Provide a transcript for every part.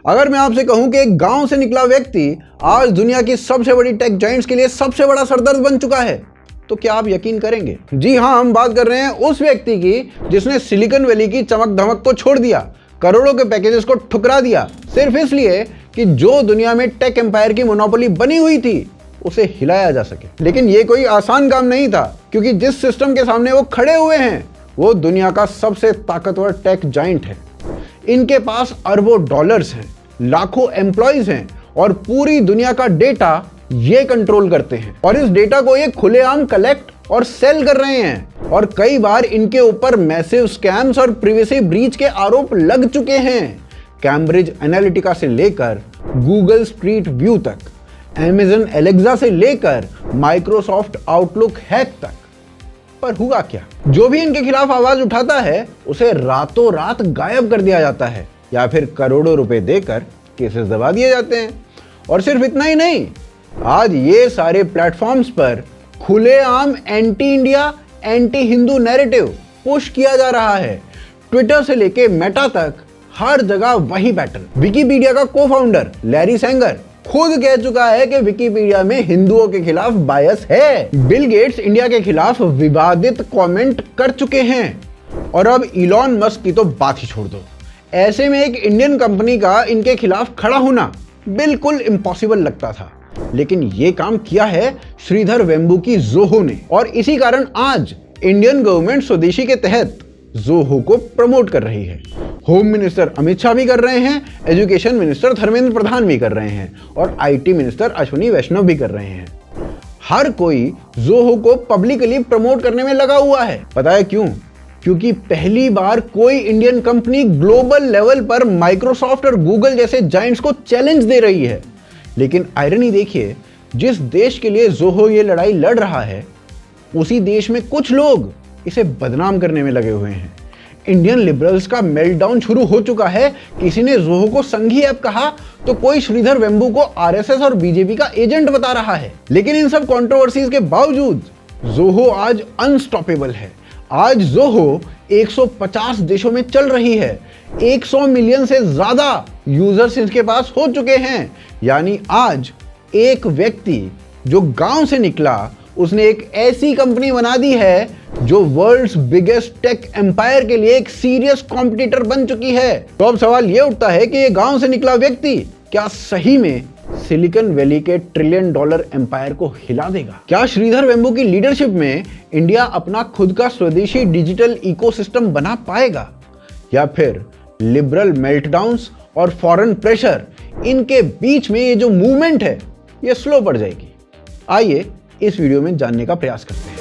अगर मैं आपसे कहूं कि एक गांव से निकला व्यक्ति आज दुनिया की सबसे बड़ी टेक जायंट्स के लिए सबसे बड़ा सरदर्द बन चुका है, तो क्या आप यकीन करेंगे? जी हाँ, हम बात कर रहे हैं उस व्यक्ति की जिसने सिलिकॉन वैली की चमक धमक को छोड़ दिया, करोड़ों के पैकेजेस को ठुकरा दिया, सिर्फ इसलिए कि जो दुनिया में टेक एम्पायर की मोनोपोली बनी हुई थी उसे हिलाया जा सके। लेकिन ये कोई आसान काम नहीं था, क्योंकि जिस सिस्टम के सामने वो खड़े हुए हैं वो दुनिया का सबसे ताकतवर टेक जायंट है। इनके पास अरबों डॉलर्स हैं, लाखों एम्प्लॉइज हैं और पूरी दुनिया का डेटा ये कंट्रोल करते हैं और इस डेटा को ये खुलेआम कलेक्ट और सेल कर रहे हैं। और कई बार इनके ऊपर मैसिव स्कैम्स और प्रिवेसी ब्रीच के आरोप लग चुके हैं। कैम्ब्रिज एनालिटिका से लेकर गूगल स्ट्रीट व्यू तक, अमेज़न एलेक्सा से लेकर माइक्रोसॉफ्ट आउटलुक हैक तक। पर हुआ क्या? जो भी इनके खिलाफ आवाज उठाता है उसे रातों रात गायब कर दिया जाता है या फिर करोड़ों रुपए देकर केसेस दबा दिए जाते हैं। और सिर्फ इतना ही नहीं, आज ये सारे प्लेटफॉर्म्स पर खुलेआम anti India, anti Hindu narrative push किया जा रहा है। ट्विटर से लेके मेटा तक हर जगह वही पैटर्न। विकिपीडिया का को-फाउंडर लैरी सेंगर खुद कह चुका है कि विकिपीडिया में हिंदुओं के खिलाफ बायस है। बिल गेट्स इंडिया के खिलाफ विवादित कमेंट कर चुके हैं और अब इलॉन मस्क की तो बात ही छोड़ दो। ऐसे में एक इंडियन कंपनी का इनके खिलाफ खड़ा होना बिल्कुल इम्पॉसिबल लगता था, लेकिन ये काम किया है श्रीधर वेम्बू की ज़ोहो ने। और इसी कारण आज इंडियन गवर्नमेंट स्वदेशी के तहत ज़ोहो को प्रमोट कर रही है। होम मिनिस्टर अमित शाह भी कर रहे हैं, एजुकेशन मिनिस्टर धर्मेंद्र प्रधान भी कर रहे हैं और आईटी मिनिस्टर अश्विनी वैष्णव भी कर रहे हैं। हर कोई ज़ोहो को पब्लिकली प्रमोट करने में लगा हुआ है। पता है क्यों? क्योंकि पहली बार कोई इंडियन कंपनी ग्लोबल लेवल पर माइक्रोसॉफ्ट और गूगल जैसे जायंट्स को चैलेंज दे रही है। लेकिन आयरनी देखिए, जिस देश के लिए ज़ोहो ये लड़ाई लड़ रहा है उसी देश में कुछ लोग इसे बदनाम करने में लगे हुए हैं। इंडियन लिबरल्स का मेल्टडाउन शुरू हो चुका है। किसी ने ज़ोहो को संघी ऐप कहा तो कोई श्रीधर वेम्बू को आरएसएस और बीजेपी का एजेंट बता रहा है। लेकिन इन सब कंट्रोवर्सीज के बावजूद ज़ोहो आज अनस्टॉपेबल है। आज ज़ोहो 150 देशों में चल रही है। 100 मिलियन से ज्यादा यूजर्स इसके पास हो चुके हैं। यानी आज एक व्यक्ति जो गांव से निकला उसने एक ऐसी कंपनी बना दी है जो वर्ल्ड्स बिगेस्ट टेक एम्पायर के लिए एक सीरियस कॉम्पिटिटर बन चुकी है। तो अब सवाल यह उठता है कि ये गांव से निकला व्यक्ति क्या सही में सिलिकॉन वैली के $1 ट्रिलियन एम्पायर को हिला देगा? क्या श्रीधर वेम्बू की लीडरशिप में इंडिया अपना खुद का स्वदेशी डिजिटल इकोसिस्टम बना पाएगा, या फिर लिबरल मेल्टडाउन्स और फॉरेन प्रेशर इनके बीच में ये जो मूवमेंट है ये स्लो पड़ जाएगी? आइए इस वीडियो में जानने का प्रयास करते हैं।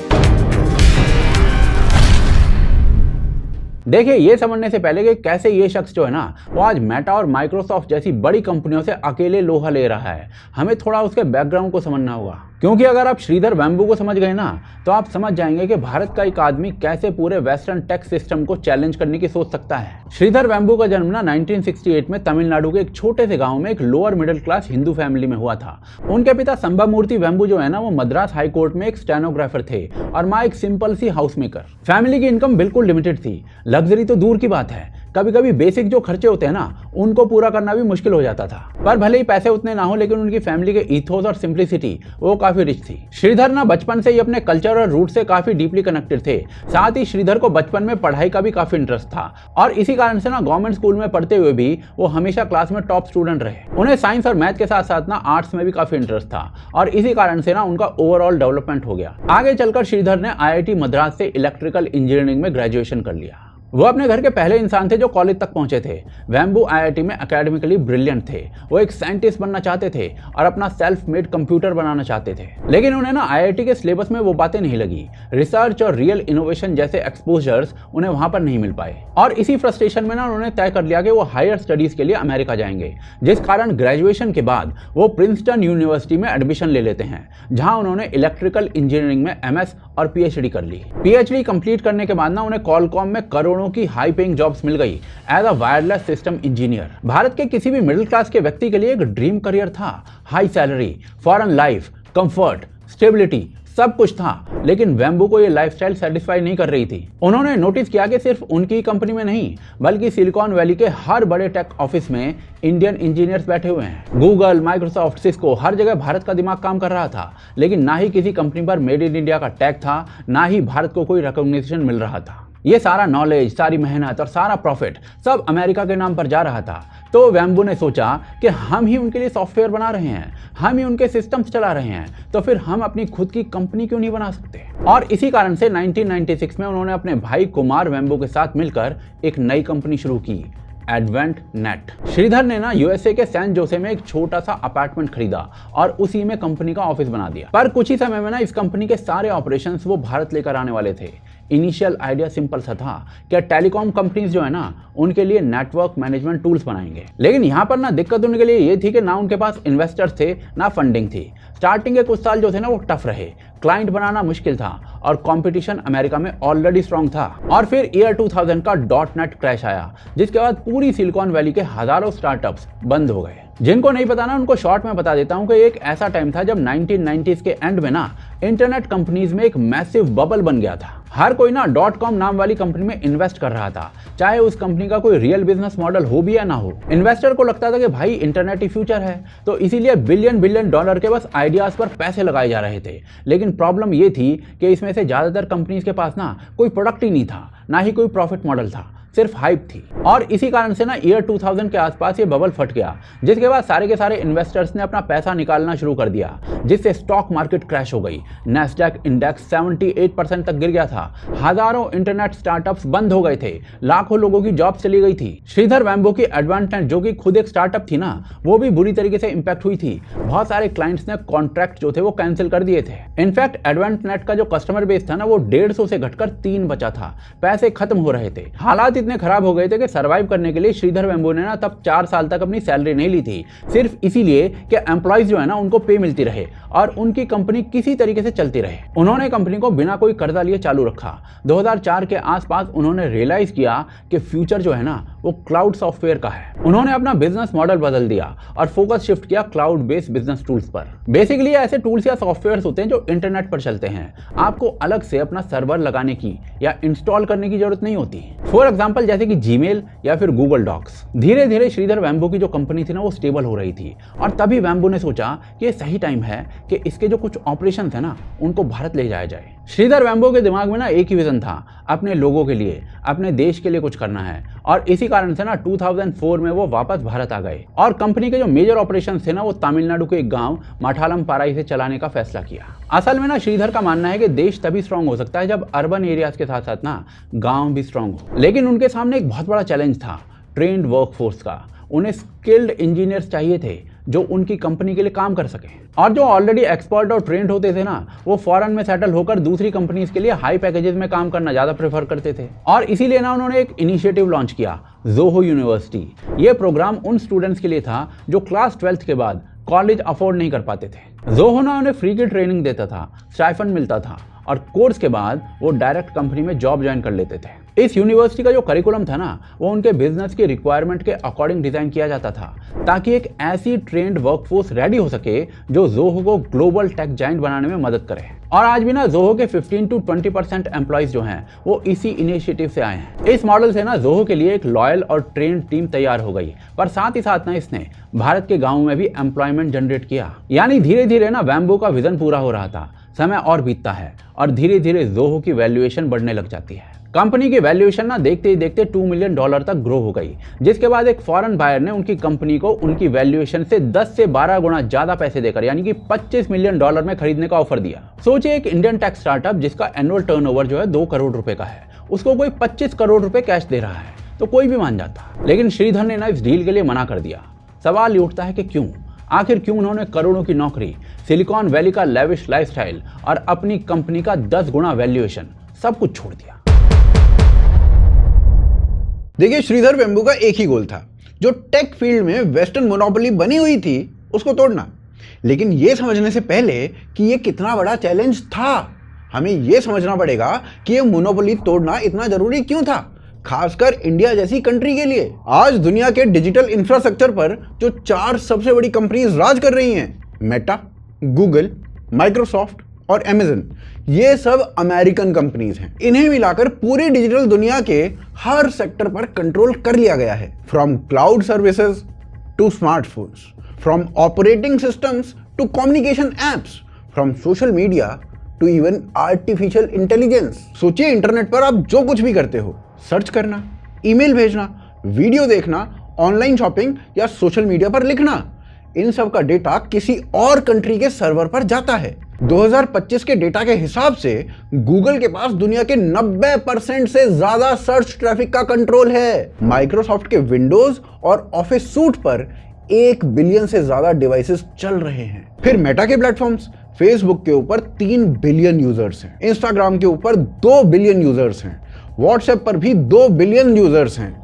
देखिए, ये समझने से पहले कि कैसे ये शख्स जो है ना वो आज मेटा और माइक्रोसॉफ्ट जैसी बड़ी कंपनियों से अकेले लोहा ले रहा है, हमें थोड़ा उसके बैकग्राउंड को समझना होगा। क्योंकि अगर आप श्रीधर वेम्बू को समझ गए ना तो आप समझ जाएंगे कि भारत का एक आदमी कैसे पूरे वेस्टर्न टेक सिस्टम को चैलेंज करने की सोच सकता है। श्रीधर वेम्बू का जन्म ना 1968 में तमिलनाडु के एक छोटे से गांव में एक lower middle class Hindu family में हुआ था। उनके पिता संभामूर्ति वेम्बू जो है ना वो मद्रास हाई कोर्ट में एक स्टेनोग्राफर थे और माँ एक सिंपल सी हाउस मेकर। फैमिली की इनकम बिल्कुल लिमिटेड थी। लग्जरी तो दूर की बात है, कभी कभी बेसिक जो खर्चे होते हैं ना उनको पूरा करना भी मुश्किल हो जाता था। पर भले ही पैसे उतने ना हो, लेकिन उनकी फैमिली के ईथोस और सिंप्लिसिटी वो काफी रिच थी। श्रीधर ना बचपन से ही अपने कल्चर और रूट से काफी डीपली कनेक्टेड थे। साथ ही श्रीधर को बचपन में पढ़ाई का भी काफी इंटरेस्ट था और इसी कारण से ना गवर्नमेंट स्कूल में पढ़ते हुए भी वो हमेशा क्लास में टॉप स्टूडेंट रहे। उन्हें साइंस और मैथ के साथ साथ ना आर्ट्स में भी काफी इंटरेस्ट था और इसी कारण से ना उनका ओवरऑल डेवलपमेंट हो गया। आगे चलकर श्रीधर ने IIT मद्रास से इलेक्ट्रिकल इंजीनियरिंग में ग्रेजुएशन कर लिया। वो अपने घर के पहले इंसान थे जो कॉलेज तक पहुंचे थे। वेम्बू IIT में एकेडमिकली ब्रिलियंट थे। वो एक साइंटिस्ट बनना चाहते थे और अपना सेल्फ मेड कंप्यूटर बनाना चाहते थे, लेकिन उन्हें ना IIT के सिलेबस में वो बातें नहीं लगी। रिसर्च और रियल इनोवेशन जैसे एक्सपोजर्स उन्हें वहां पर नहीं मिल पाए और इसी फ्रस्ट्रेशन में ना उन्होंने तय कर लिया कि वो हायर स्टडीज के लिए अमेरिका जाएंगे, जिस कारण ग्रेजुएशन के बाद वो प्रिंसटन यूनिवर्सिटी में एडमिशन ले लेते हैं, जहां उन्होंने इलेक्ट्रिकल इंजीनियरिंग में MS और PhD कर ली। PhD कंप्लीट करने के बाद ना उन्हें कॉलकॉम में करोड़ों की हाई पेइंग जॉब्स मिल गई as a wireless system engineer. Bharat के किसी भी मिडिल क्लास के व्यक्ति के लिए एक ड्रीम करियर था। High salary, foreign life, comfort, stability सब कुछ था, लेकिन वेम्बू को ये लाइफस्टाइल सेटिस्फाई नहीं कर रही थी। उन्होंने नोटिस किया कि सिर्फ उनकी कंपनी में नहीं बल्कि सिलिकॉन वैली के हर बड़े टेक ऑफिस में इंडियन इंजीनियर्स बैठे हुए हैं। गूगल, माइक्रोसॉफ्ट, सिस्को, हर जगह भारत का दिमाग काम कर रहा था, लेकिन ना ही किसी कंपनी पर मेड इन इंडिया का टैग था, ना ही भारत को कोई रिकॉग्निशन मिल रहा था। ये सारा नॉलेज, सारी मेहनत और सारा प्रॉफिट सब अमेरिका के नाम पर जा रहा था। तो वेम्बू ने सोचा कि हम ही उनके लिए सॉफ्टवेयर बना रहे हैं, हम ही उनके सिस्टम्स चला रहे हैं, तो फिर हम अपनी खुद की कंपनी क्यों नहीं बना सकते। और इसी कारण से 1996 में उन्होंने अपने भाई कुमार वेम्बू के साथ मिलकर एक नई कंपनी शुरू की, एडवेंट नेट। श्रीधर ने ना यूएसए के सैन जोसे में एक छोटा सा अपार्टमेंट खरीदा और उसी में कंपनी का ऑफिस बना दिया। पर कुछ ही समय में ना इस कंपनी के सारे ऑपरेशंस वो भारत लेकर आने वाले थे। इनिशियल आइडिया सिंपल सा था कि टेलीकॉम कंपनीज जो है ना उनके लिए नेटवर्क मैनेजमेंट टूल्स बनाएंगे। लेकिन यहाँ पर ना दिक्कत उनके लिए ये थी कि ना उनके पास इन्वेस्टर्स थे ना फंडिंग थी। स्टार्टिंग के कुछ साल जो थे ना वो टफ रहे, क्लाइंट बनाना मुश्किल था और कंपटीशन अमेरिका में ऑलरेडी स्ट्रांग था। और फिर ईयर 2000 का .NET क्रैश आया, जिसके बाद पूरी सिलिकॉन वैली के हजारों स्टार्टअप्स बंद हो गए। जिनको नहीं पता ना उनको शॉर्ट में बता देता हूं कि एक ऐसा टाइम था जब 1990s के एंड में ना इंटरनेट कंपनीज में एक मैसिव बबल बन गया था। हर कोई ना .com नाम वाली कंपनी में इन्वेस्ट कर रहा था, चाहे उस कंपनी का कोई रियल बिजनेस मॉडल हो भी या ना हो। इन्वेस्टर को लगता था कि भाई इंटरनेट ही फ्यूचर है, तो इसीलिए बिलियन डॉलर के बस आइडियाज पर पैसे लगाए जा रहे थे। लेकिन प्रॉब्लम ये थी कि इसमें से ज्यादातर कंपनीज के पास ना कोई प्रोडक्ट ही नहीं था, ना ही कोई प्रॉफिट मॉडल था, सिर्फ हाइप थी। और इसी कारण से ना ईयर 2000 के आसपास ये बबल फट गया, जिसके बाद सारे के सारे इन्वेस्टर्स ने अपना पैसा निकालना शुरू कर दिया, जिससे स्टॉक मार्केट क्रैश हो गई। नैस्डैक इंडेक्स 78% तक गिर गया था। हजारों इंटरनेट स्टार्टअप्स बंद हो गए थे, लाखों लोगों की जॉब चली गई थी। श्रीधर वेम्बू की एडवेंट नेट, जो कि खुद एक स्टार्टअप थी ना, वो भी बुरी तरीके से इंपैक्ट हुई थी। बहुत सारे क्लाइंट्स ने कॉन्ट्रैक्ट जो थे वो कैंसिल कर दिए थे। इनफैक्ट एडवेंट नेट का जो कस्टमर बेस था ना वो 150 से घटकर 3 बचा था। पैसे खत्म हो रहे थे, हालात इतने खराब हो गए थे कि सरवाइव करने के लिए श्रीधर वेम्बू ने ना तब 4 साल तक अपनी सैलरी नहीं ली थी, सिर्फ इसीलिए कि एम्प्लॉइज जो है ना उनको पे मिलती रहे और उनकी कंपनी किसी तरीके से चलती रहे। उन्होंने कंपनी को बिना कोई कर्जा लिए चालू रखा। 2004 के आसपास उन्होंने रियलाइज किया कि फ्यूचर जो है ना वो क्लाउड सॉफ्टवेयर का है। उन्होंने अपना बिजनेस मॉडल बदल दिया और फोकस शिफ्ट किया क्लाउड बेस्ड बिजनेस टूल्स पर। बेसिकली ऐसे टूल्स या सॉफ्टवेयर होते हैं जो इंटरनेट पर चलते हैं, आपको अलग से अपना सर्वर लगाने की या इंस्टॉल करने की जरूरत नहीं होती। फॉर एग्जांपल जैसे कि जीमेल या फिर गूगल डॉक्स। धीरे धीरे श्रीधर वेम्बू की जो कंपनी थी ना वो स्टेबल हो रही थी और तभी वेम्बू ने सोचा कि ये सही टाइम है कि इसके जो कुछ ऑपरेशन है ना उनको भारत ले जाया जाए। श्रीधर वेम्बू के दिमाग में ना एक ही विजन था, अपने लोगों के लिए, अपने देश के लिए कुछ करना है। और इसी कारण से ना 2004 में वो वापस भारत आ गए और कंपनी के जो मेजर ऑपरेशंस थे ना वो तमिलनाडु के एक गांव माठालम पाराई से चलाने का फैसला किया। असल में ना श्रीधर का मानना है कि देश तभी स्ट्रांग हो सकता है जब अर्बन एरियाज के साथ साथ ना गांव भी स्ट्रांग हो। लेकिन उनके सामने एक बहुत बड़ा चैलेंज था, ट्रेंड वर्कफोर्स का। उन्हें स्किल्ड इंजीनियर्स चाहिए थे जो उनकी कंपनी के लिए काम कर सके। और जो ऑलरेडी एक्सपर्ट और ट्रेंड होते थे ना वो फॉरेन में सेटल होकर दूसरी कंपनीज के लिए हाई पैकेजेस में काम करना ज्यादा प्रेफर करते थे। और इसीलिए ना उन्होंने एक इनिशिएटिव लॉन्च किया, जोहो यूनिवर्सिटी। ये प्रोग्राम उन स्टूडेंट्स के लिए था जो क्लास 12th के बाद कॉलेज अफोर्ड नहीं कर पाते थे। जोहो ना उन्हें फ्री की ट्रेनिंग देता था, स्टाइफंड मिलता था और कोर्स के बाद वो डायरेक्ट कंपनी में जॉब ज्वाइन कर लेते थे। इस यूनिवर्सिटी का जो करिकुलम था ना वो उनके बिजनेस की रिक्वायरमेंट के अकॉर्डिंग डिजाइन किया जाता था, ताकि एक ऐसी ट्रेंड वर्कफोर्स रेडी हो सके जो जोहो को ग्लोबल टेक जायंट बनाने में मदद करे। और आज भी ना जोहो के 15 to 20% एम्प्लॉइज जो हैं वो इसी इनिशिएटिव से आए हैं। इस मॉडल से ना जोहो के लिए एक लॉयल और ट्रेंड टीम तैयार हो गई, पर साथ ही साथ ना इसने भारत के गाँव में भी एम्प्लॉयमेंट जनरेट किया। यानी धीरे धीरे ना वेम्बू का विजन पूरा हो रहा था। समय और बीतता है और धीरे धीरे जोहो की वैल्यूएशन बढ़ने लग जाती है। कंपनी की वैल्यूएशन ना देखते ही देखते $2 मिलियन तक ग्रो हो गई, जिसके बाद एक फॉरेन बायर ने उनकी कंपनी को उनकी वैल्यूएशन से 10 से 12 गुना ज्यादा पैसे देकर यानी कि $25 मिलियन में खरीदने का ऑफर दिया। सोचिए एक इंडियन टेक स्टार्टअप जिसका एनुअल टर्नओवर जो है 2 करोड़ रुपए का है, उसको कोई 25 करोड़ रुपए कैश दे रहा है तो कोई भी मान जाता। लेकिन श्रीधर ने ना इस डील के लिए मना कर दिया। सवाल ये उठता है कि क्यों? आखिर क्यों उन्होंने करोड़ों की नौकरी, सिलिकॉन वैली का लेविश लाइफस्टाइल और अपनी कंपनी का 10 गुना वैल्यूएशन सब कुछ छोड़ दिया? देखिए, श्रीधर वेम्बू का एक ही गोल था, जो टेक फील्ड में वेस्टर्न मोनोपोली बनी हुई थी उसको तोड़ना। लेकिन ये समझने से पहले कि ये कितना बड़ा चैलेंज था, हमें ये समझना पड़ेगा कि ये मोनोपोली तोड़ना इतना जरूरी क्यों था, खासकर इंडिया जैसी कंट्री के लिए। आज दुनिया के डिजिटल इंफ्रास्ट्रक्चर पर जो 4 सबसे बड़ी कंपनीज राज कर रही हैं, मेटा, गूगल, माइक्रोसॉफ्ट और Amazon, ये सब अमेरिकन कंपनीज हैं। इन्हें मिलाकर पूरी डिजिटल दुनिया के हर सेक्टर पर कंट्रोल कर लिया गया है, from cloud services to smartphones, from operating systems to communication apps, from social media to even artificial intelligence. सोचिए, इंटरनेट पर आप जो कुछ भी करते हो, सर्च करना, ईमेल भेजना, वीडियो देखना, ऑनलाइन शॉपिंग या सोशल मीडिया पर लिखना, इन सब का डेटा किसी और कंट्री के सर्वर पर जाता है। 2025 के डेटा के हिसाब से गूगल के पास दुनिया के 90% से ज्यादा सर्च ट्रैफिक का कंट्रोल है। माइक्रोसॉफ्ट के विंडोज और ऑफिस सूट पर 1 बिलियन से ज्यादा डिवाइसेस चल रहे हैं। फिर मेटा के प्लेटफॉर्म्स, फेसबुक के ऊपर 3 बिलियन यूजर्स हैं, इंस्टाग्राम के ऊपर 2 बिलियन यूजर्स हैं, व्हाट्सएप पर भी 2 बिलियन यूजर्स हैं,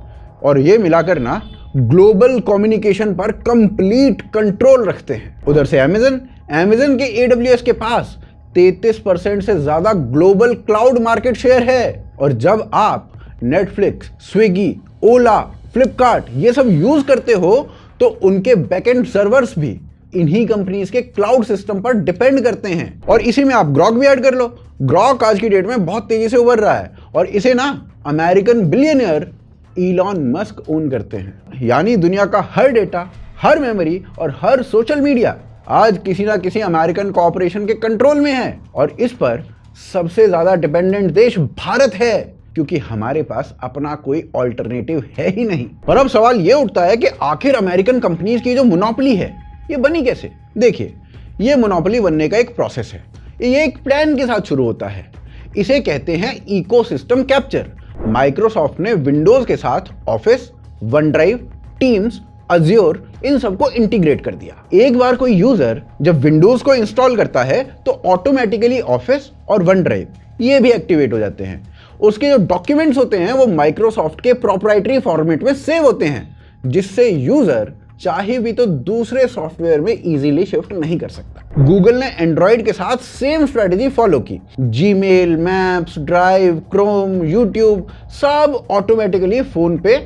और ये मिलाकर ना ग्लोबल कम्युनिकेशन पर कंप्लीट कंट्रोल रखते हैं। उधर से अमेज़न के AWS के पास 33% से ज्यादा ग्लोबल क्लाउड मार्केट शेयर है। और जब आप नेटफ्लिक्स, स्विगी, ओला, फ्लिपकार्ट ये सब यूज करते हो तो उनके बैकएंड सर्वर्स भी इन्हीं कंपनीज के क्लाउड सिस्टम पर डिपेंड करते हैं। और इसी में आप ग्रॉक भी ऐड कर लो। ग्रॉक आज की डेट में बहुत तेजी से उभर रहा है और इसे ना American billionaire Elon Musk own करते हैं। यानी दुनिया का हर डेटा, हर मेमोरी और हर सोशल मीडिया आज किसी ना किसी अमेरिकन कॉर्पोरेशन के कंट्रोल में है। और इस पर सबसे ज्यादा डिपेंडेंट देश भारत है, क्योंकि हमारे पास अपना कोई ऑल्टरनेटिव है ही नहीं। पर अब सवाल यह उठता है कि आखिर अमेरिकन कंपनीज की जो मोनोपोली है ये बनी कैसे? देखिए, ये मोनोपोली बनने का एक प्रोसेस है। ये एक प्लान के साथ शुरू होता है। इसे कहते हैं इकोसिस्टम कैप्चर। माइक्रोसॉफ्ट ने विंडोज के साथ Office, OneDrive, Teams, Azure इन सबको इंटीग्रेट कर दिया। एक बार कोई यूजर जब विंडोज को इंस्टॉल करता है तो ऑटोमेटिकली ऑफिस और वन ड्राइव ये भी एक्टिवेट हो जाते हैं। उसके जो डॉक्यूमेंट्स होते हैं वो माइक्रोसॉफ्ट के प्रोप्राइटरी फॉर्मेट में सेव होते हैं, जिससे यूजर चाहे भी तो दूसरे सॉफ्टवेयर में इजीली शिफ्ट नहीं कर सकता। गूगल ने एंड्रॉइड के साथ सेम स्ट्रेटजी फॉलो की। Gmail, maps, drive, Chrome, YouTube सब ऑटोमेटिकली फोन पे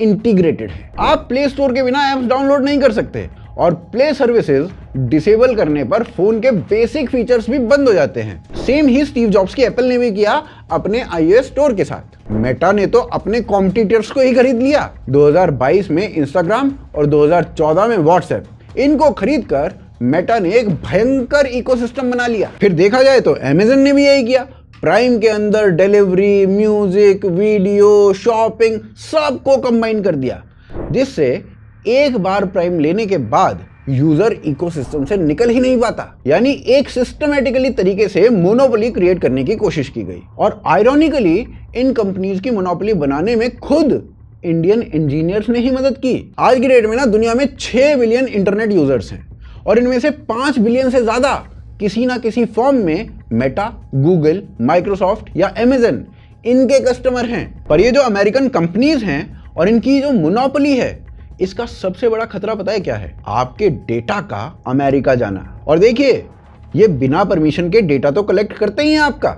इंटीग्रेटेड है। आप प्ले स्टोर के बिना ऐप्स डाउनलोड नहीं कर सकते और प्ले सर्विसेज डिसेबल करने पर फोन के बेसिक फीचर्स भी बंद हो जाते हैं। सेम ही स्टीव जॉब्स की एप्पल ने भी किया अपने iOS स्टोर के साथ। मेटा ने तो अपने कॉम्पिटिटर्स को ही खरीद लिया। 2022 में इंस्टाग्राम और 2014 में व्हाट्सएप, इनको खरीदकर मेटा ने एक भयंकर इकोसिस्टम बना लिया। फिर देखा जाए तो अमेज़न ने भी यही किया। प्राइम के अंदर डिलीवरी, म्यूजिक, वीडियो, शॉपिंग सबको कंबाइन कर दिया, जिससे एक बार प्राइम लेने के बाद यूजर इकोसिस्टम से निकल ही नहीं पाता। यानी एक सिस्टमैटिकली तरीके से मोनोपोली क्रिएट करने की कोशिश की गई। और आयरॉनिकली इन कंपनीज की मोनोपोली बनाने में खुद इंडियन इंजीनियर्स ने ही मदद की। आज की डेट में ना दुनिया में 6 बिलियन इंटरनेट यूजर्स हैं और इनमें से 5 बिलियन से ज्यादा किसी ना किसी फॉर्म में मेटा, गूगल, माइक्रोसॉफ्ट या अमेज़न इनके कस्टमर हैं। पर ये जो अमेरिकन कंपनीज हैं और इनकी जो मोनोपोली है, इसका सबसे बड़ा खतरा पता है क्या है? आपके डेटा का अमेरिका जाना। और देखिए, ये बिना परमिशन के डेटा तो कलेक्ट करते ही हैं आपका,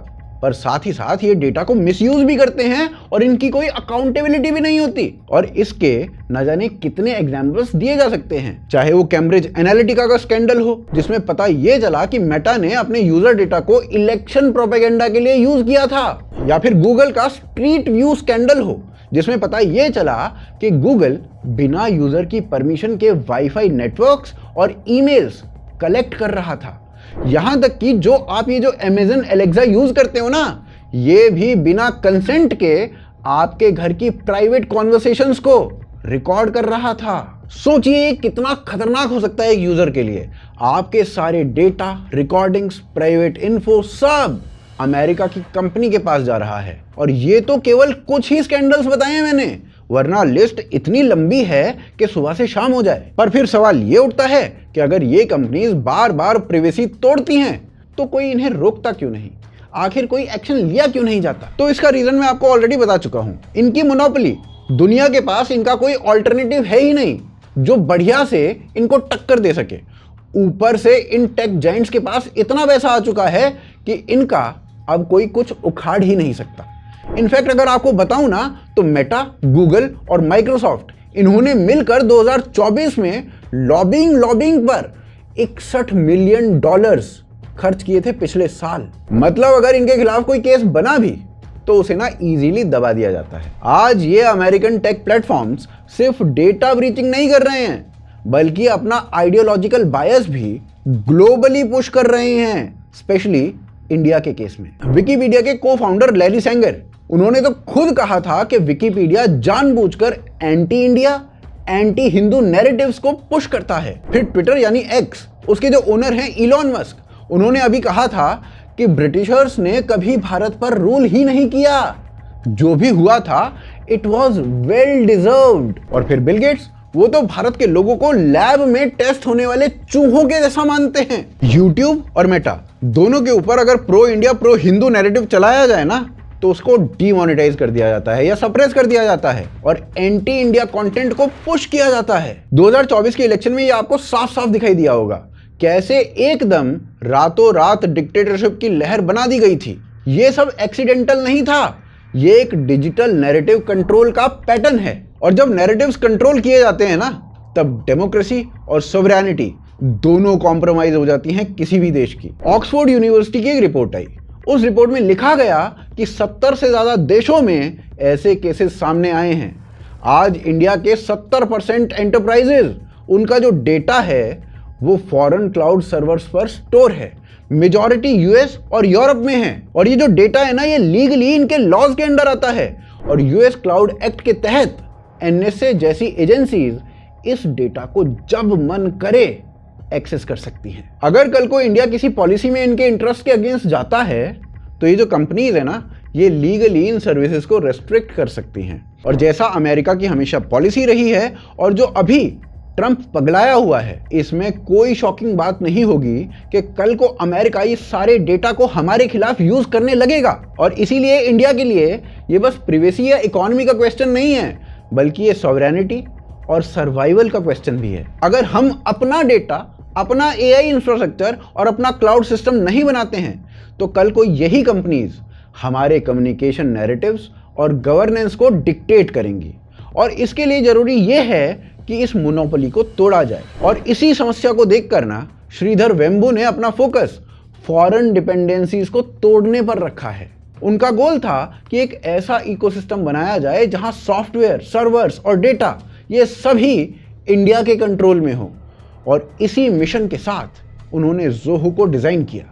पर साथ ही साथ ये डेटा को मिसयूज भी करते हैं और इनकी कोई अकाउंटेबिलिटी भी नहीं होती। और इसके न जाने कितने एग्जाम्पल्स दिए जा सकते हैं। चाहे वो कैम्ब्रिज एनालिटिका का स्कैंडल हो, जिसमें पता ये चला कि मेटा ने अपने यूजर डेटा को इलेक्शन प्रोपेगेंडा के लिए यूज किया था, या फिर गूगल का स्ट्रीट व्यू स्कैंडल हो, जिसमें पता ये चला कि गूगल बिना यूजर की परमिशन के वाईफाई नेटवर्क्स और ईमेल्स कलेक्ट कर रहा था। यहां तक कि जो आप ये जो अमेज़न एलेक्सा यूज करते हो ना, ये भी बिना कंसेंट के आपके घर की प्राइवेट कॉन्वर्सेशंस को रिकॉर्ड कर रहा था। सोचिए कितना खतरनाक हो सकता है एक यूजर के लिए। आपके सारे डेटा, रिकॉर्डिंग्स, प्राइवेट इन्फो सब अमेरिका की कंपनी के पास जा रहा है। और ये तो केवल कुछ ही स्कैंडल्स बताए हैं मैंने, वरना लिस्ट इतनी लंबी है कि सुबह से शाम हो जाए। पर फिर सवाल ये उठता है कि अगर ये कंपनीज बार बार प्राइवेसी तोड़ती हैं तो कोई इन्हें रोकता क्यों नहीं? आखिर कोई एक्शन लिया क्यों नहीं जाता? तो इसका रीजन मैं आपको ऑलरेडी बता चुका हूं। इनकी मोनोपोली, दुनिया के पास इनका कोई ऑल्टरनेटिव है ही नहीं जो बढ़िया से इनको टक्कर दे सके। ऊपर से इन टेक जायंट्स के पास इतना पैसा आ चुका है कि इनका अब कोई कुछ उखाड़ ही नहीं सकता। इनफैक्ट अगर आपको बताऊं ना, तो मेटा, गूगल और माइक्रोसॉफ्ट इन्होंने मिलकर 2024 में लॉबिंग पर $61 मिलियन खर्च किए थे पिछले साल। मतलब अगर इनके खिलाफ कोई केस बना भी तो उसे ना इजीली दबा दिया जाता है। आज ये अमेरिकन टेक प्लेटफॉर्म्स सिर्फ डेटा ब्रीचिंग नहीं कर रहे हैं, बल्कि अपना आइडियोलॉजिकल बायस भी ग्लोबली पुश कर रहे हैं, स्पेशली इंडिया के केस में। विकिपीडिया के को फाउंडर लैरी सेंगर, उन्होंने तो खुद कहा था कि विकिपीडिया जानबूझकर anti India, anti Hindu narratives को पुश करता है। फिर ट्विटर यानी एक्स, उसके जो ओनर हैं इलॉन मस्क, उन्होंने अभी कहा था कि ब्रिटिशर्स ने कभी भारत पर रूल ही नहीं किया, जो भी हुआ था इट वॉज वेल डिजर्व्ड। और फिर बिल गेट्स, वो तो भारत के लोगों को लैब में टेस्ट होने वाले चूहों के जैसा मानते हैं। यूट्यूब और मेटा दोनों के ऊपर अगर pro India pro Hindu narrative चलाया जाए ना तो उसको डीमोनेटाइज कर दिया जाता है या सप्रेस कर दिया जाता है और एंटी इंडिया कंटेंट को पुश किया जाता है। 2024 के इलेक्शन में ये आपको साफ साफ दिखाई दिया होगा कैसे एकदम रातों रात डिक्टेटरशिप की लहर बना दी गई थी। ये सब एक्सीडेंटल नहीं था, ये एक डिजिटल नैरेटिव कंट्रोल का पैटर्न है। और जब नैरेटिव्स कंट्रोल किए जाते हैं ना, तब डेमोक्रेसी और सोवरेनिटी दोनों कॉम्प्रोमाइज हो जाती हैं किसी भी देश की। ऑक्सफोर्ड यूनिवर्सिटी की एक रिपोर्ट आई, उस रिपोर्ट में लिखा गया कि 70 से ज्यादा देशों में ऐसे केसेस सामने आए हैं। आज इंडिया के 70% एंटरप्राइजेज, उनका जो डेटा है वो फॉरेन क्लाउड सर्वर्स पर स्टोर है। मेजॉरिटी यूएस और यूरोप में है और ये जो डेटा है ना, ये लीगली इनके लॉज के अंडर आता है और यूएस क्लाउड एक्ट के तहत एनएसए जैसी एजेंसीज इस डेटा को जब मन करे एक्सेस कर सकती हैं। अगर कल को इंडिया किसी पॉलिसी में इनके इंटरेस्ट के अगेंस्ट जाता है तो ये जो कंपनीज है ना, ये लीगली इन सर्विसेज को रेस्ट्रिक्ट कर सकती हैं। और जैसा अमेरिका की हमेशा पॉलिसी रही है और जो अभी ट्रंप पगलाया हुआ है, इसमें कोई शॉकिंग बात नहीं होगी कि कल को अमेरिका इस सारे डेटा को हमारे खिलाफ यूज करने लगेगा। और इसीलिए इंडिया के लिए ये बस प्रिवेसी या इकोनॉमी का क्वेश्चन नहीं है, बल्कि ये सॉवरेनिटी और सर्वाइवल का क्वेश्चन भी है। अगर हम अपना डेटा, अपना एआई इंफ्रास्ट्रक्चर और अपना क्लाउड सिस्टम नहीं बनाते हैं तो कल को यही कंपनीज हमारे कम्युनिकेशन नैरेटिव्स और गवर्नेंस को डिक्टेट करेंगी। और इसके लिए जरूरी यह है कि इस मोनोपोली को तोड़ा जाए। और इसी समस्या को देखकर ना श्रीधर वेम्बू ने अपना फोकस फॉरेन डिपेंडेंसीज को तोड़ने पर रखा है। उनका गोल था कि एक ऐसा इकोसिस्टम बनाया जाए जहां सॉफ्टवेयर, सर्वर्स और डेटा ये सभी इंडिया के कंट्रोल में हो। और इसी मिशन के साथ उन्होंने ज़ोहो को डिजाइन किया।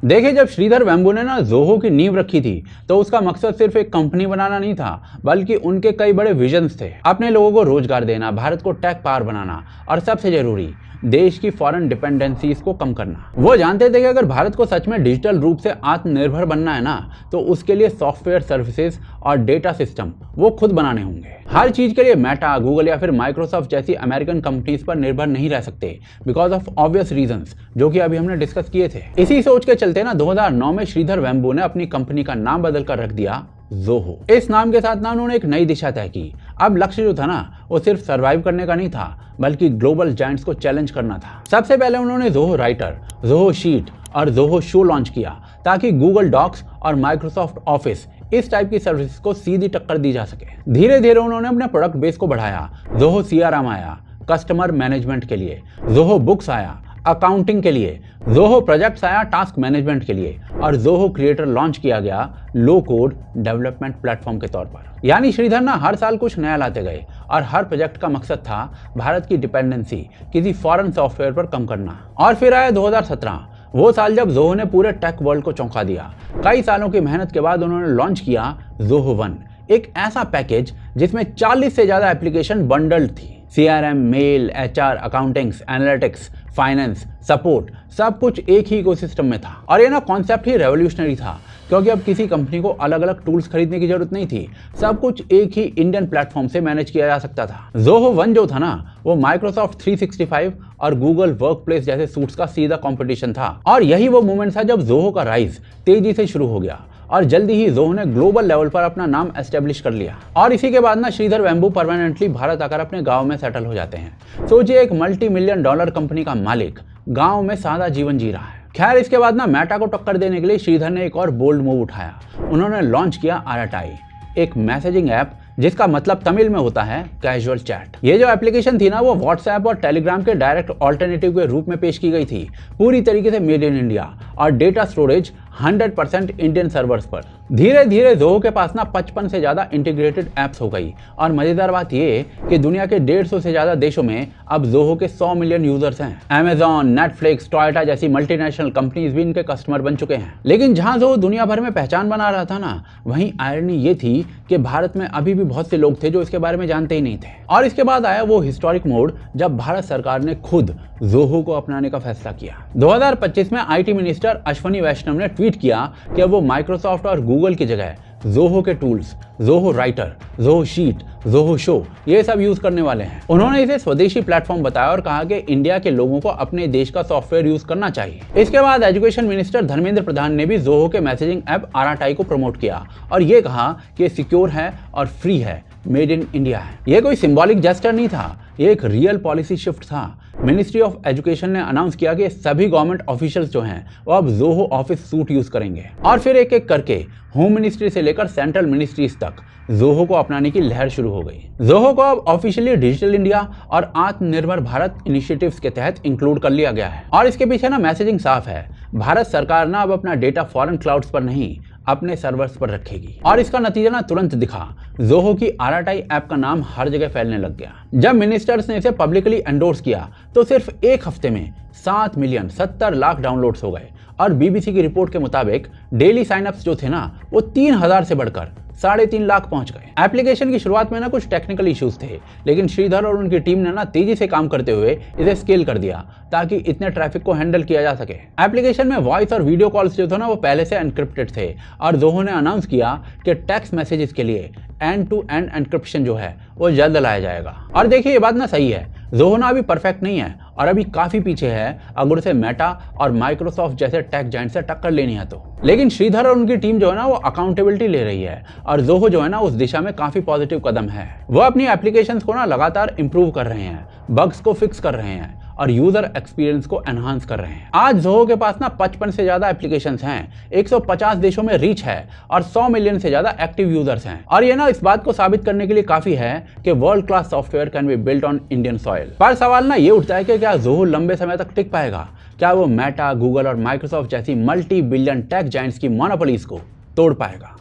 देखिए, जब श्रीधर वेम्बू ने ना ज़ोहो की नींव रखी थी तो उसका मकसद सिर्फ एक कंपनी बनाना नहीं था, बल्कि उनके कई बड़े विजन्स थे। अपने लोगों को रोजगार देना, भारत को टेक पावर बनाना और सबसे जरूरी देश की फॉरेन डिपेंडेंसीज को कम करना। वो जानते थे कि अगर भारत को सच में डिजिटल रूप से आत्मनिर्भर बनना है ना, तो उसके लिए सॉफ्टवेयर सर्विसेज और डेटा सिस्टम वो खुद बनाने होंगे। हर चीज के लिए मेटा, गूगल या फिर माइक्रोसॉफ्ट जैसी अमेरिकन कंपनीज पर निर्भर नहीं रह सकते, बिकॉज ऑफ ऑब्वियस रीजंस जो कि अभी हमने डिस्कस किए थे। इसी सोच के चलते ना 2009 में श्रीधर वेम्बू ने अपनी कंपनी का नाम बदल कर रख दिया ज़ोहो। इस नाम के साथ ना उन्होंने एक नई दिशा तय की। अब लक्ष्य जो था ना, वो सिर्फ सरवाइव करने का नहीं था, बल्कि ग्लोबल जायंट्स को चैलेंज करना था। सबसे पहले उन्होंने ज़ोहो राइटर, ज़ोहो शीट और ज़ोहो शो लॉन्च किया ताकि गूगल डॉक्स और माइक्रोसॉफ्ट ऑफिस इस टाइप की सर्विस को सीधी टक्कर दी जा सके। धीरे धीरे उन्होंने अपने प्रोडक्ट बेस को बढ़ाया। ज़ोहो सीआरएम आया कस्टमर मैनेजमेंट के लिए, ज़ोहो बुक्स आया अकाउंटिंग के लिए, ज़ोहो प्रोजेक्ट्स आया टास्क मैनेजमेंट के लिए और ज़ोहो क्रिएटर लॉन्च किया गया लो कोड डेवलपमेंट प्लेटफॉर्म के तौर पर। यानी श्रीधर ना हर साल कुछ नया लाते गए और हर प्रोजेक्ट का मकसद था भारत की डिपेंडेंसी किसी फॉरेन सॉफ्टवेयर पर कम करना। और फिर आया 2017, वो साल जब ज़ोहो ने पूरे टेक वर्ल्ड को चौंका दिया। कई सालों की मेहनत के बाद उन्होंने लॉन्च किया ज़ोहो वन, एक ऐसा पैकेज जिसमें 40 से ज्यादा एप्लीकेशन बंडल्ड थी। CRM, mail, HR, accountings, analytics, finance, support, सब कुछ एक ही इकोसिस्टम में था। और ये ना कॉन्सेप्ट ही रेवोल्यूशनरी था, क्योंकि अब किसी कंपनी को अलग अलग टूल्स खरीदने की जरूरत नहीं थी। सब कुछ एक ही इंडियन प्लेटफॉर्म से मैनेज किया जा सकता था। ज़ोहो वन जो था ना, वो माइक्रोसॉफ्ट 365 और गूगल वर्कप्लेस जैसे सूट्स का सीधा कंपटीशन था। और यही वो मोमेंट था जब ज़ोहो का राइज तेजी से शुरू हो गया और जल्दी ही ज़ोहो ने ग्लोबल लेवल पर अपना नाम एस्टेब्लिश कर लिया। और इसी के बाद ना श्रीधर वेम्बू परमानेंटली भारत आकर अपने गांव में सेटल हो जाते हैं। सोचिए, एक $multi-million कंपनी का मालिक गांव में सादा जीवन जी रहा है। खैर, इसके बाद ना मेटा को टक्कर देने के लिए श्रीधर ने एक और बोल्ड मूव उठाया। उन्होंने लॉन्च किया RTI, एक मैसेजिंग ऐप जिसका मतलब तमिल में होता है कैजुअल चैट। ये जो एप्लीकेशन थी ना वो व्हाट्सएप और टेलीग्राम के डायरेक्ट ऑल्टरनेटिव के रूप में पेश की गई थी, पूरी तरीके से मेड इन इंडिया और डेटा स्टोरेज 100% इंडियन सर्वर्स पर। धीरे धीरे ज़ोहो के पास ना 55 से ज़्यादा इंटीग्रेटेड ऐप्स हो गई और मज़ेदार बात ये कि दुनिया के 150 से ज़्यादा देशों में अब ज़ोहो के 100 मिलियन यूजर्स हैं। अमेजॉन, नेटफ्लिक्स, टोयोटा जैसी मल्टीनेशनल कंपनीज भी इनके कस्टमर बन चुके हैं। लेकिन जहां ज़ोहो दुनिया भर में पहचान बना रहा था ना, वहीं आयरनी ये थी कि भारत में अभी भी बहुत से लोग थे जो इसके बारे में जानते ही नहीं थे। और इसके बाद आया वो हिस्टोरिक मोड जब भारत सरकार ने खुद ज़ोहो को अपनाने का फैसला किया। 2025 में आईटी मिनिस्टर अश्वनी वैष्णव ने ट्वीट किया कि वो माइक्रोसॉफ्ट और गूगल की जगह ज़ोहो के tools, Zoho writer, Zoho sheet, Zoho show ये सब यूज करने वाले हैं। उन्होंने इसे स्वदेशी प्लेटफॉर्म बताया और कहा कि इंडिया के लोगों को अपने देश का सॉफ्टवेयर यूज करना चाहिए। इसके बाद एजुकेशन मिनिस्टर धर्मेंद्र प्रधान ने भी ज़ोहो के मैसेजिंग ऐप आराटाई को प्रमोट किया और ये कहा कि सिक्योर है और फ्री है, मेड इन इंडिया है। ये कोई सिंबॉलिक जेस्चर नहीं था, ये एक रियल पॉलिसी शिफ्ट था। मिनिस्ट्री ऑफ एजुकेशन ने अनाउंस किया कि सभी गवर्नमेंट ऑफिशियल्स जो हैं वो अब ज़ोहो ऑफिस सूट यूज करेंगे और फिर एक एक करके होम मिनिस्ट्री से लेकर सेंट्रल मिनिस्ट्रीज तक ज़ोहो को अपनाने की लहर शुरू हो गई। ज़ोहो को अब ऑफिशियली डिजिटल इंडिया और आत्मनिर्भर भारत इनिशिएटिव्स के तहत इंक्लूड कर लिया गया है और इसके पीछे ना मैसेजिंग साफ है, भारत सरकार ना अब अपना डेटा फॉरेन क्लाउड्स पर नहीं अपने सर्वर्स पर रखेगी और इसका नतीजा ना तुरंत दिखा। ज़ोहो की आराटाई ऐप का नाम हर जगह फैलने लग गया। जब मिनिस्टर्स ने इसे पब्लिकली एंडोर्स किया तो सिर्फ एक हफ्ते में 7 मिलियन 70 लाख डाउनलोड्स हो गए और बीबीसी की रिपोर्ट के मुताबिक डेली साइनअप्स जो थे ना वो 3000 से बढ़कर 3.5 लाख पहुंच गए। एप्लीकेशन की शुरुआत में ना कुछ टेक्निकल इश्यूज थे, लेकिन श्रीधर और उनकी टीम ने ना तेजी से काम करते हुए इसे स्केल कर दिया ताकि इतने ट्रैफिक को हैंडल किया जा सके। एप्लीकेशन में वॉइस और वीडियो कॉल्स जो थे ना वो पहले से एनक्रिप्टेड थे और ज़ोहो ने अनाउंस किया कि टेक्स्ट मैसेजेस के लिए एंड टू एंड एनक्रिप्शन जो है वो जल्द लाया जाएगा। और देखिए ये बात ना सही है, ज़ोहो ना अभी परफेक्ट नहीं है और अभी काफी पीछे है अगर उसे मेटा और माइक्रोसॉफ्ट जैसे टेक जायंट से टक्कर लेनी है तो। लेकिन श्रीधर और उनकी टीम जो है ना वो अकाउंटेबिलिटी ले रही है और ज़ोहो जो है ना उस दिशा में काफी पॉजिटिव कदम है। वो अपनी एप्लीकेशंस को ना लगातार इंप्रूव कर रहे हैं, बग्स को फिक्स कर रहे हैं और यूजर एक्सपीरियंस को एनहांस कर रहे हैं। आज ज़ोहो के पास ना 55 से ज्यादा एप्लीकेशंस हैं, 150 देशों में रीच है और 100 मिलियन से ज्यादा एक्टिव यूजर्स हैं। और ये ना इस बात को साबित करने के लिए काफी है कि world class software can be built on Indian soil. पर सवाल ना ये उठता है कि क्या ज़ोहो लंबे समय तक टिक पाएगा? क्या वो मेटा, गूगल और माइक्रोसॉफ्ट जैसी मल्टी बिलियन टेक जायंट्स की मोनोपोलीज को तोड़ पाएगा?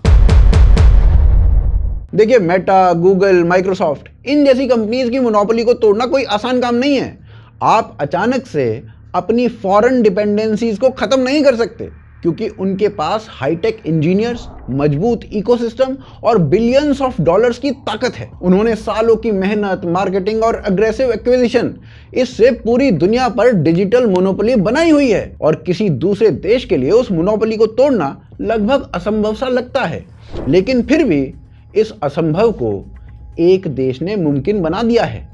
देखिए, मेटा, गूगल, माइक्रोसॉफ्ट इन जैसी कंपनीज की मोनोपोली को तोड़ना कोई आसान काम नहीं है। आप अचानक से अपनी फॉरेन डिपेंडेंसीज को खत्म नहीं कर सकते क्योंकि उनके पास हाईटेक इंजीनियर्स, मजबूत इकोसिस्टम और बिलियंस ऑफ डॉलर्स की ताकत है। उन्होंने सालों की मेहनत, मार्केटिंग और अग्रेसिव एक्विजिशन इससे पूरी दुनिया पर डिजिटल मोनोपोली बनाई हुई है और किसी दूसरे देश के लिए उस मोनोपोली को तोड़ना लगभग असंभव सा लगता है। लेकिन फिर भी इस असंभव को एक देश ने मुमकिन बना दिया है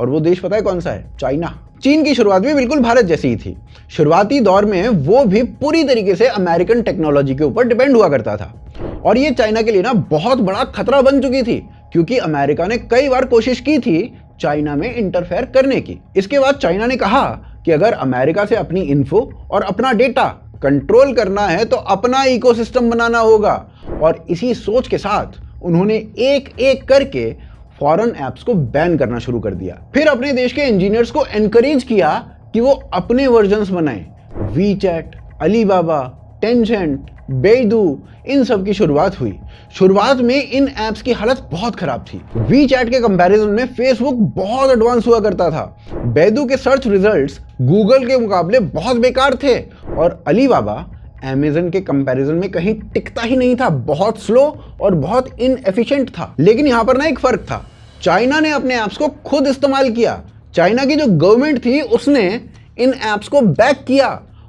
और वो देश पता है कौन सा है? चाइना। चीन की शुरुआत भी बिल्कुल भारत जैसी ही थी। शुरुआती दौर में वो भी पूरी तरीके से अमेरिकन टेक्नोलॉजी के ऊपर डिपेंड हुआ करता था और ये चाइना के लिए ना बहुत बड़ा खतरा बन चुकी थी क्योंकि अमेरिका ने कई बार कोशिश की थी चाइना में इंटरफेयर करने की। इसके बाद चाइना ने कहा कि अगर अमेरिका से अपनी इन्फो और अपना डेटा कंट्रोल करना है तो अपना इकोसिस्टम बनाना होगा और इसी सोच के साथ उन्होंने एक एक करके फॉरेन ऐप्स को बैन करना शुरू कर दिया। फिर अपने देश के इंजीनियर्स को एनकरेज किया कि वो अपने वर्जन्स बनाएं। वीचैट, अलीबाबा, टेंसेंट, बेइदू इन सब की शुरुआत हुई। शुरुआत में इन ऐप्स की हालत बहुत खराब थी। वीचैट के कंपैरिजन में फेसबुक बहुत एडवांस हुआ करता था। बेइदू के सर्च रिजल्ट्स गूगल के मुकाबले बहुत बेकार थे और अलीबाबा अमेज़न के कंपैरिजन में कहीं टिकता ही नहीं था, बहुत स्लो और बहुत इनएफिशिएंट था। लेकिन यहाँ पर ना एक फर्क था, चाइना ने अपने ऐप्स को खुद इस्तेमाल किया। चाइना की जो गवर्नमेंट थी उसने इन ऐप्स को बैक किया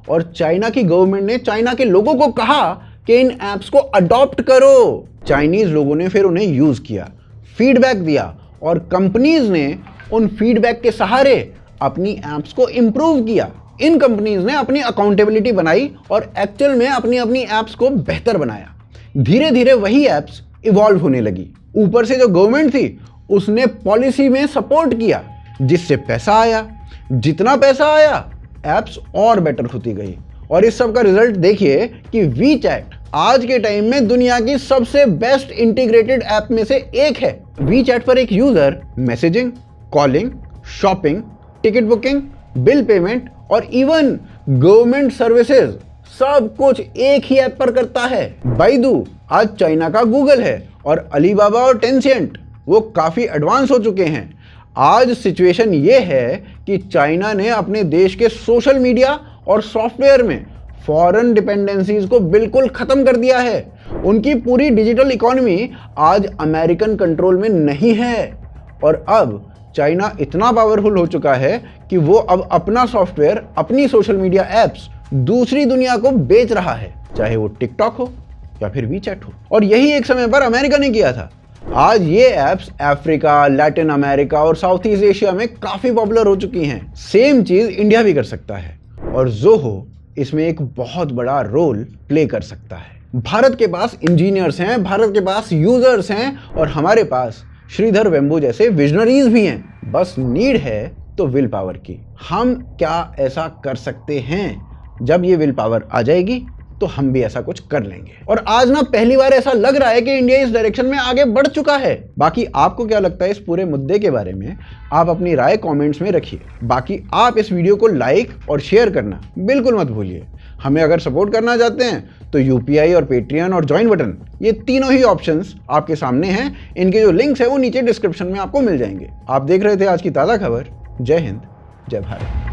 और चाइना की गवर्नमेंट ने चाइना के लोगों को कहा कि इन ऐप्स को अडॉप्ट करो। चाइनीज लोगों ने फिर उन्हें यूज किया, फीडबैक दिया और कंपनीज ने उन फीडबैक के सहारे अपनी ऐप्स को इंप्रूव किया। इन कंपनीज ने अपनी अकाउंटेबिलिटी बनाई और एक्चुअल में अपनी अपनी ऐप्स को बेहतर बनाया। धीरे धीरे वही ऐप्स इवॉल्व होने लगी। ऊपर से जो गवर्नमेंट थी उसने पॉलिसी में सपोर्ट किया, जिससे पैसा आया। जितना पैसा आया ऐप्स और बेटर होती गई और इस सब का रिजल्ट देखिए कि वीचैट आज के टाइम में दुनिया की सबसे बेस्ट इंटीग्रेटेड ऐप में से एक है। वीचैट पर एक user messaging, calling, shopping, ticket booking, bill payment और इवन गवर्नमेंट सर्विसेज सब कुछ एक ही ऐप पर करता है। बाइडू आज चाइना का गूगल है और अलीबाबा और टेंसेंट वो काफी एडवांस हो चुके हैं। आज सिचुएशन ये है कि चाइना ने अपने देश के सोशल मीडिया और सॉफ्टवेयर में फॉरेन डिपेंडेंसीज को बिल्कुल खत्म कर दिया है। उनकी पूरी डिजिटल इकोनॉमी आज अमेरिकन कंट्रोल में नहीं है और अब चाइना इतना पावरफुल हो चुका है कि वो अब अपना सॉफ्टवेयर, अपनी सोशल मीडिया एप्स दूसरी दुनिया को बेच रहा है, चाहे वो टिकटॉक हो या फिर वीचैट हो। और यही एक समय पर अमेरिका ने किया था। आज ये एप्स अफ्रीका, लैटिन अमेरिका और साउथ ईस्ट एशिया में काफी पॉपुलर हो चुकी हैं। सेम चीज इंडिया भी कर सकता है और ज़ोहो इसमें एक बहुत बड़ा रोल प्ले कर सकता है। भारत के पास इंजीनियर्स हैं, भारत के पास यूजर्स हैं और हमारे पास श्रीधर वेम्बू जैसे विजनरीज भी हैं। बस नीड है तो विल पावर की। हम क्या ऐसा कर सकते हैं? जब ये विल पावर आ जाएगी तो हम भी ऐसा कुछ कर लेंगे। और आज ना पहली बार ऐसा लग रहा है कि इंडिया इस डायरेक्शन में आगे बढ़ चुका है। बाकी आपको क्या लगता है इस पूरे मुद्दे के बारे में? आप अपनी राय कमेंट्स में रखिए। बाकी आप इस वीडियो को लाइक और शेयर करना बिल्कुल मत भूलिए। हमें अगर सपोर्ट करना चाहते हैं तो यूपीआई और पेट्रियन और ज्वाइन बटन, ये तीनों ही ऑप्शंस आपके सामने हैं। इनके जो लिंक्स है वो नीचे डिस्क्रिप्शन में आपको मिल जाएंगे। आप देख रहे थे आज की ताज़ा खबर। जय हिंद, जय भारत।